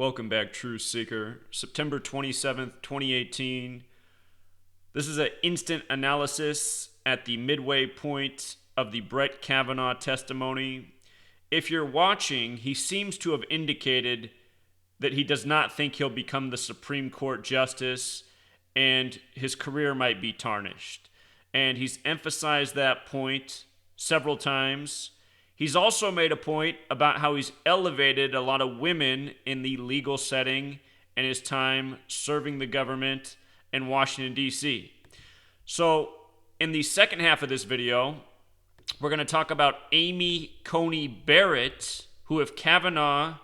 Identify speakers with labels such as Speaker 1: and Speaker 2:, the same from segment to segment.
Speaker 1: Welcome back, Truth Seeker. September 27th, 2018. This is an instant analysis at the midway point of the Brett Kavanaugh testimony. If you're watching, he seems to have indicated that he does not think he'll become the Supreme Court justice and his career might be tarnished. And he's emphasized that point several times. He's also made a point about how he's elevated a lot of women in the legal setting in his time serving the government in Washington, D.C. So, in the second half of this video, we're going to talk about Amy Coney Barrett, who, if Kavanaugh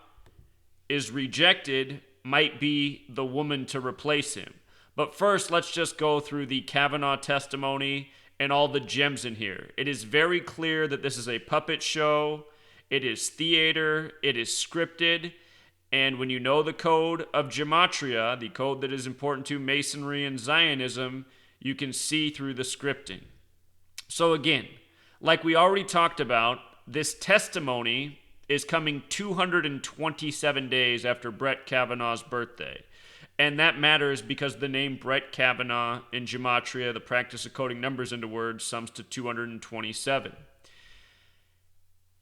Speaker 1: is rejected, might be the woman to replace him. But first, let's just go through the Kavanaugh testimony and all the gems in here. It is very clear that this is a puppet show. It is theater. It is scripted. And when you know the code of Gematria, the code that is important to Masonry and Zionism, you can see through the scripting. So again, like we already talked about, this testimony is coming 227 days after Brett Kavanaugh's birthday. And that matters because the name Brett Kavanaugh in Gematria, the practice of coding numbers into words, sums to 227.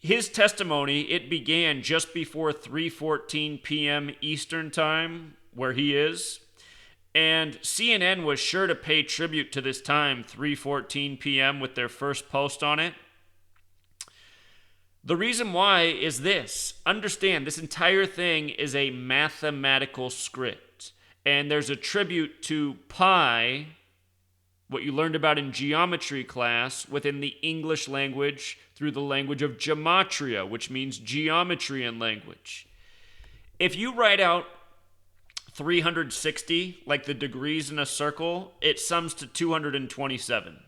Speaker 1: His testimony, it began just before 3:14 p.m. Eastern Time, where he is. And CNN was sure to pay tribute to this time, 3:14 p.m., with their first post on it. The reason why is this. Understand, this entire thing is a mathematical script. And there's a tribute to pi, what you learned about in geometry class, within the English language through the language of Gematria, which means geometry in language. If you write out 360, like the degrees in a circle, it sums to 227.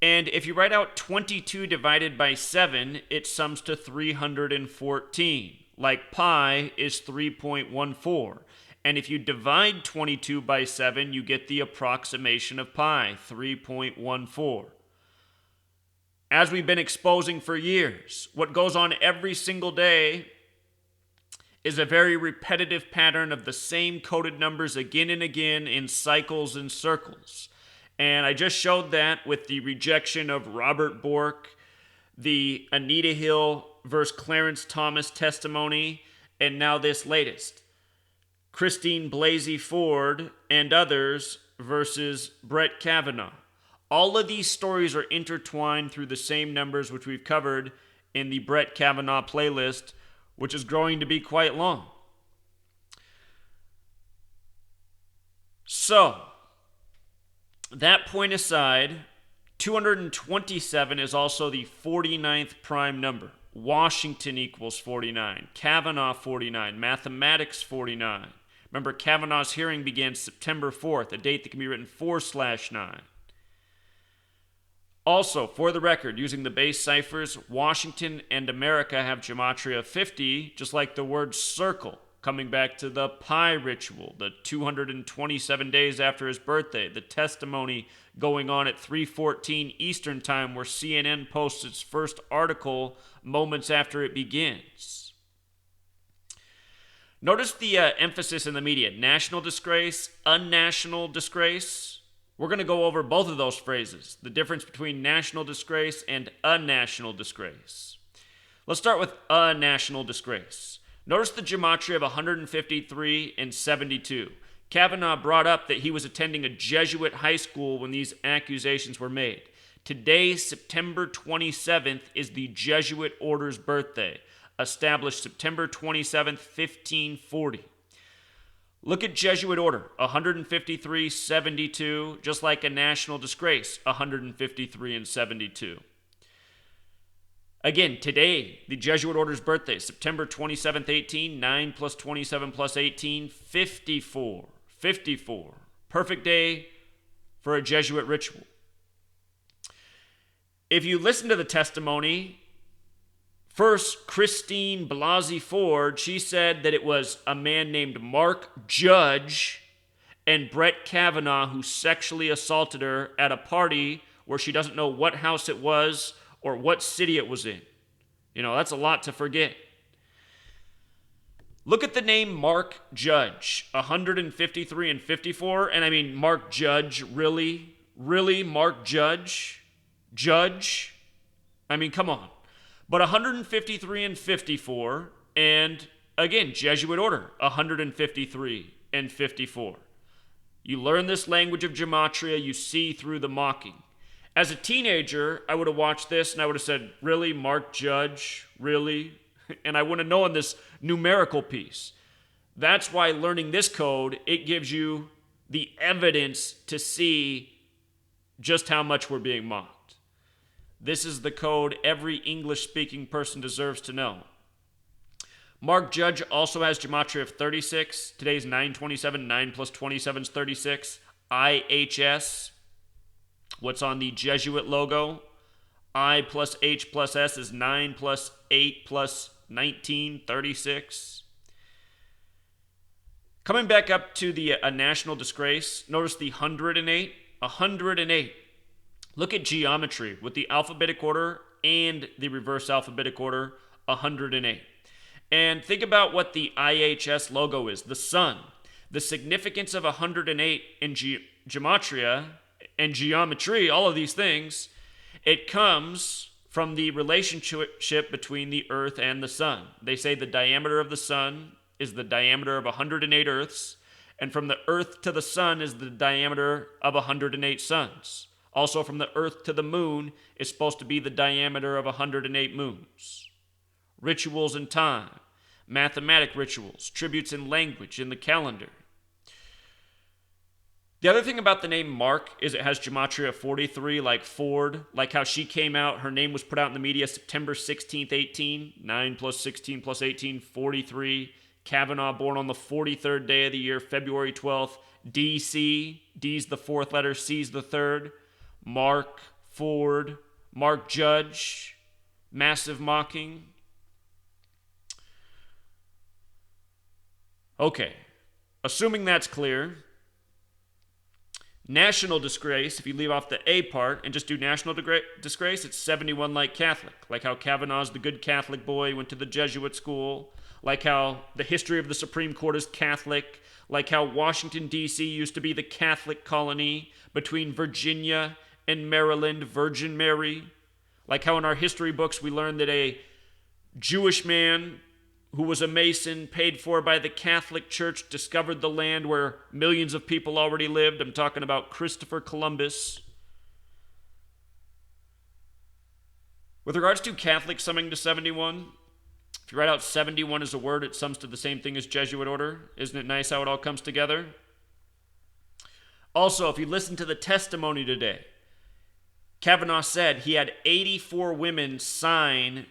Speaker 1: And if you write out 22 divided by 7, it sums to 314, like pi is 3.14. And if you divide 22 by 7, you get the approximation of pi, 3.14. As we've been exposing for years, what goes on every single day is a very repetitive pattern of the same coded numbers again and again in cycles and circles. And I just showed that with the rejection of Robert Bork, the Anita Hill versus Clarence Thomas testimony, and now this latest. Christine Blasey Ford and others versus Brett Kavanaugh. All of these stories are intertwined through the same numbers which we've covered in the Brett Kavanaugh playlist, which is growing to be quite long. So, that point aside, 227 is also the 49th prime number. Washington equals 49. Kavanaugh 49. Mathematics 49. Remember, Kavanaugh's hearing began September 4th, a date that can be written /9. Also, for the record, using the base ciphers, Washington and America have Gematria 50, just like the word circle, coming back to the pi ritual, the 227 days after his birthday, the testimony going on at 3:14 Eastern Time, where CNN posts its first article moments after it begins. Notice the emphasis in the media, national disgrace, unnational disgrace. We're going to go over both of those phrases, the difference between national disgrace and unnational disgrace. Let's start with unnational disgrace. Notice the gematria of 153 and 72. Kavanaugh brought up that he was attending a Jesuit high school when these accusations were made. Today, September 27th, is the Jesuit Order's birthday, established September 27th, 1540. Look at Jesuit Order, 153, 72, just like a national disgrace, 153 and 72. Again, today, the Jesuit Order's birthday, September 27th, 18, 9 plus 27 plus 18, 54. 54. Perfect day for a Jesuit ritual. If you listen to the testimony, first, Christine Blasey Ford, she said that it was a man named Mark Judge and Brett Kavanaugh who sexually assaulted her at a party where she doesn't know what house it was or what city it was in. You know, that's a lot to forget. Look at the name Mark Judge, 153 and 54. And I mean, Mark Judge, really? Really, Mark Judge? Judge? I mean, come on. But 153 and 54, and again, Jesuit Order, 153 and 54. You learn this language of Gematria, you see through the mocking. As a teenager, I would have watched this and I would have said, really, Mark Judge? Really? And I wouldn't have known this numerical piece. That's why learning this code, it gives you the evidence to see just how much we're being mocked. This is the code every English-speaking person deserves to know. Mark Judge also has Gematria of 36. Today's 927. 9 plus 27 is 36. IHS, what's on the Jesuit logo? I plus H plus S is 9 plus 8 plus 19, 36. Coming back up to the national disgrace, notice the 108. 108. Look at geometry with the alphabetic order and the reverse alphabetic order, 108. And think about what the IHS logo is, the sun. The significance of 108 in gematria and geometry, all of these things, it comes from the relationship between the earth and the sun. They say the diameter of the sun is the diameter of 108 earths, and from the earth to the sun is the diameter of 108 suns. Also, from the earth to the moon is supposed to be the diameter of 108 moons. Rituals in time, mathematic rituals, tributes in language, in the calendar. The other thing about the name Mark is it has Gematria 43, like Ford, like how she came out, her name was put out in the media September 16th, 18, 9 plus 16 plus 18, 43. Kavanaugh born on the 43rd day of the year, February 12th. DC, D's the fourth letter, C's the third. Mark, Ford, Mark Judge, massive mocking. Okay, assuming that's clear. National disgrace, if you leave off the A part and just do national disgrace, it's 71 like Catholic. Like how Kavanaugh's the good Catholic boy, went to the Jesuit school. Like how the history of the Supreme Court is Catholic. Like how Washington, D.C. used to be the Catholic colony between Virginia and Maryland, Virgin Mary. Like how in our history books we learned that a Jewish man who was a Mason, paid for by the Catholic Church, discovered the land where millions of people already lived. I'm talking about Christopher Columbus. With regards to Catholic summing to 71, if you write out 71 as a word, it sums to the same thing as Jesuit Order. Isn't it nice how it all comes together? Also, if you listen to the testimony today, Kavanaugh said he had 84 women sign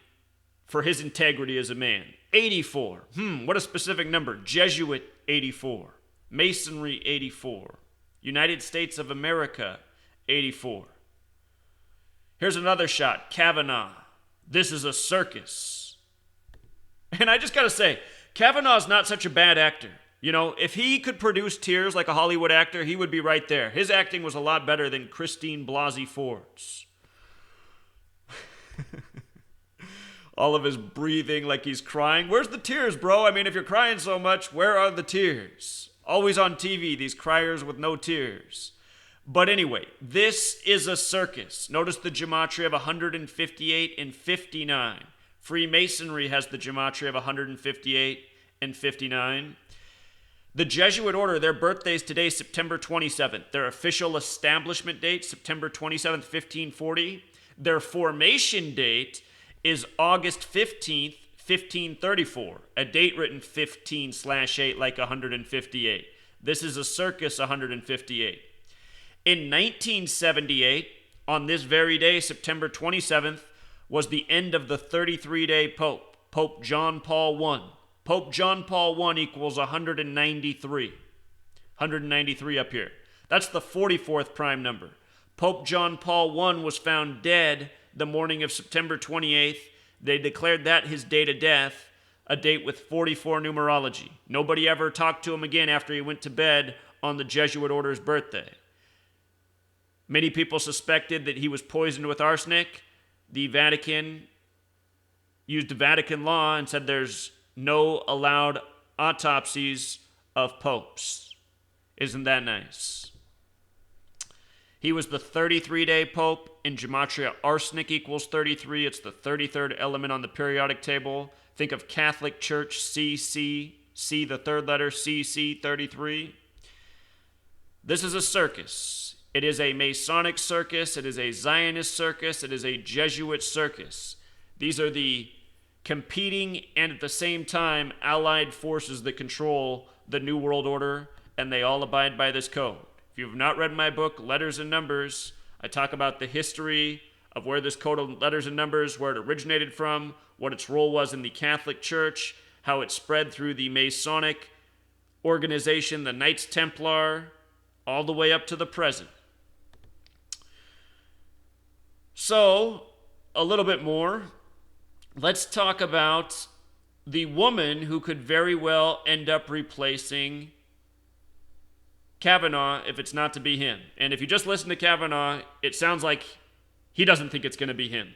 Speaker 1: for his integrity as a man. 84. What a specific number. Jesuit, 84. Masonry, 84. United States of America, 84. Here's another shot. Kavanaugh. This is a circus. And I just gotta say, Kavanaugh's not such a bad actor. You know, if he could produce tears like a Hollywood actor, he would be right there. His acting was a lot better than Christine Blasey Ford's. All of his breathing like he's crying. Where's the tears, bro? I mean, if you're crying so much, where are the tears? Always on TV, these criers with no tears. But anyway, this is a circus. Notice the gematria of 158 and 59. Freemasonry has the gematria of 158 and 59. The Jesuit Order, their birthday's today, September 27th. Their official establishment date, September 27th, 1540. Their formation date is August 15th, 1534, a date written 15/8 like 158. This is a circus 158. In 1978, on this very day, September 27th, was the end of the 33-day Pope, Pope John Paul I. Pope John Paul I equals 193. 193 up here. That's the 44th prime number. Pope John Paul I was found dead the morning of September 28th. They declared that his date of death, a date with 44 numerology. Nobody ever talked to him again after he went to bed on the Jesuit Order's birthday. Many people suspected that he was poisoned with arsenic. The Vatican used Vatican law and said there's no allowed autopsies of popes. Isn't that nice? He was the 33-day pope. In Gematria, arsenic equals 33. It's the 33rd element on the periodic table. Think of Catholic Church, CC, C, the third letter, CC, 33. This is a circus. It is a Masonic circus. It is a Zionist circus. It is a Jesuit circus. These are the competing and at the same time allied forces that control the New World Order, and they all abide by this code. If you have not read my book, Letters and Numbers, I talk about the history of where this code of letters and numbers, where it originated from, what its role was in the Catholic Church, how it spread through the Masonic organization, the Knights Templar, all the way up to the present. So, a little bit more. Let's talk about the woman who could very well end up replacing Kavanaugh if it's not to be him. And if you just listen to Kavanaugh, it sounds like he doesn't think it's going to be him.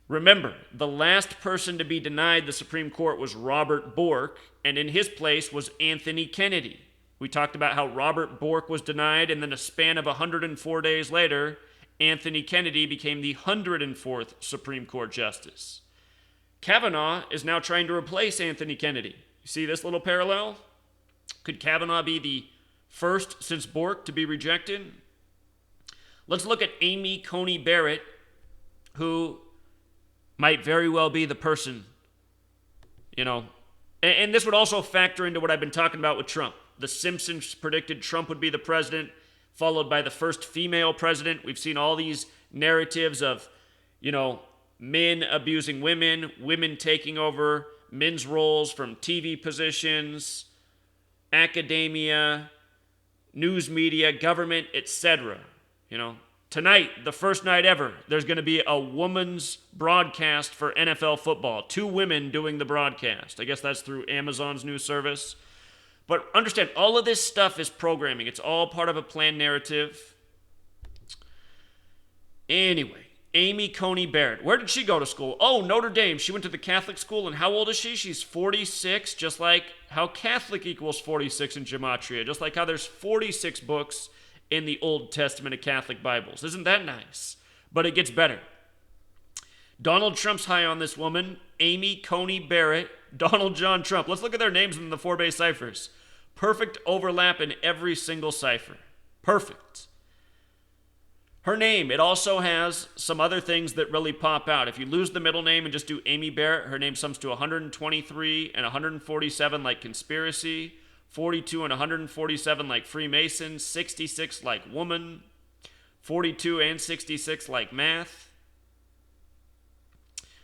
Speaker 1: Remember, the last person to be denied the Supreme Court was Robert Bork, and in his place was Anthony Kennedy. We talked about how Robert Bork was denied, and then a span of 104 days later, Anthony Kennedy became the 104th Supreme Court Justice. Kavanaugh is now trying to replace Anthony Kennedy. You see this little parallel? Could Kavanaugh be the first since Bork to be rejected? Let's look at Amy Coney Barrett, who might very well be the person, and this would also factor into what I've been talking about with Trump. The Simpsons predicted Trump would be the president, followed by the first female president. We've seen all these narratives of, men abusing women, women taking over men's roles from TV positions, academia, news media, government, etc. Tonight, the first night ever, there's going to be a woman's broadcast for NFL football. 2 women doing the broadcast. I guess that's through Amazon's new service. But understand, all of this stuff is programming. It's all part of a planned narrative. Anyway, Amy Coney Barrett. Where did she go to school? Oh, Notre Dame. She went to the Catholic school. And how old is she? She's 46, just like how Catholic equals 46 in Gematria. Just like how there's 46 books in the Old Testament of Catholic Bibles. Isn't that nice? But it gets better. Donald Trump's high on this woman. Amy Coney Barrett. Donald John Trump. Let's look at their names in the 4-base ciphers. Perfect overlap in every single cipher. Perfect. Her name, it also has some other things that really pop out. If you lose the middle name and just do Amy Barrett, her name sums to 123 and 147 like conspiracy, 42 and 147 like Freemason, 66 like woman, 42 and 66 like math.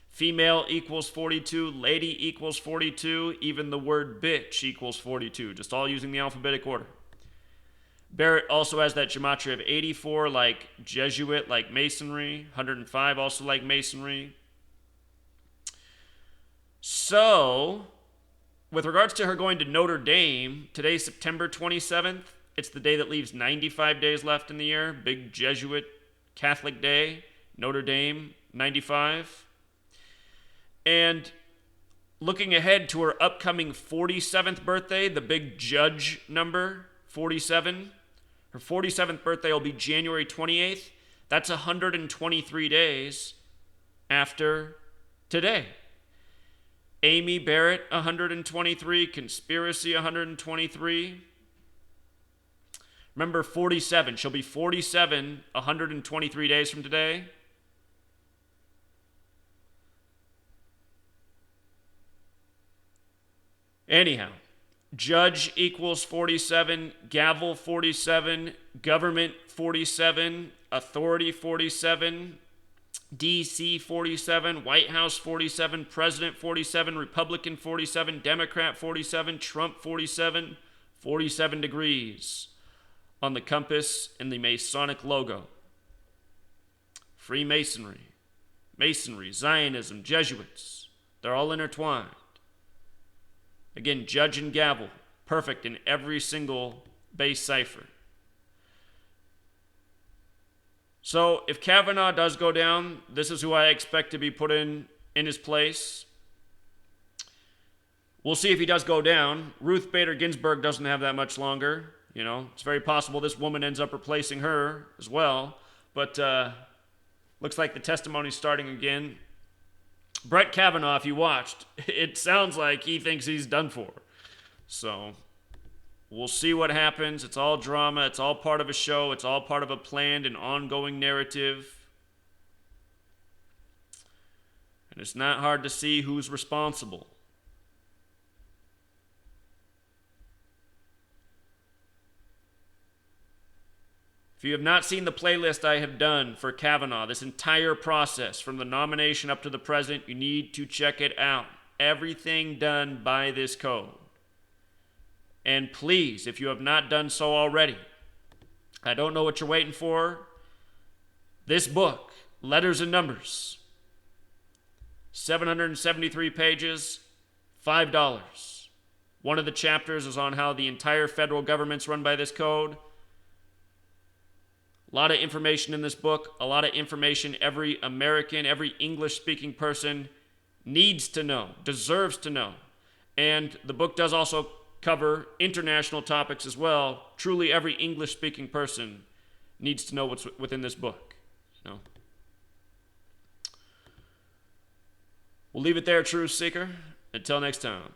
Speaker 1: Female equals 42, lady equals 42, even the word bitch equals 42, just all using the alphabetic order. Barrett also has that gematria of 84 like Jesuit, like Masonry, 105 also like Masonry. So, with regards to her going to Notre Dame, today's September 27th. It's the day that leaves 95 days left in the year. Big Jesuit Catholic day. Notre Dame, 95. And looking ahead to her upcoming 47th birthday, the big judge number, 47. Her 47th birthday will be January 28th. That's 123 days after today. Amy Barrett, 123. Conspiracy, 123. Remember, 47. She'll be 47, 123 days from today. Anyhow, judge equals 47, gavel 47, government 47, authority 47, DC 47, White House 47, President 47, Republican 47, Democrat 47, Trump 47, 47 degrees on the compass and the Masonic logo. Freemasonry, Masonry, Zionism, Jesuits, they're all intertwined. Again, judge and gavel, perfect in every single base cipher. So if Kavanaugh does go down, this is who I expect to be put in his place. We'll see if he does go down. Ruth Bader Ginsburg doesn't have that much longer. You know, it's very possible this woman ends up replacing her as well. But looks like the testimony's starting again. Brett Kavanaugh, if you watched, it sounds like he thinks he's done for. So we'll see what happens. It's all drama. It's all part of a show. It's all part of a planned and ongoing narrative. And it's not hard to see who's responsible. If you have not seen the playlist I have done for Kavanaugh, this entire process from the nomination up to the president, you need to check it out. Everything done by this code. And please, if you have not done so already, I don't know what you're waiting for. This book, Letters and Numbers, 773 pages, $5. One of the chapters is on how the entire federal government's run by this code. A lot of information in this book, a lot of information every American, every English-speaking person needs to know, deserves to know. And the book does also cover international topics as well. Truly every English-speaking person needs to know what's within this book. You know? We'll leave it there, Truth Seeker. Until next time.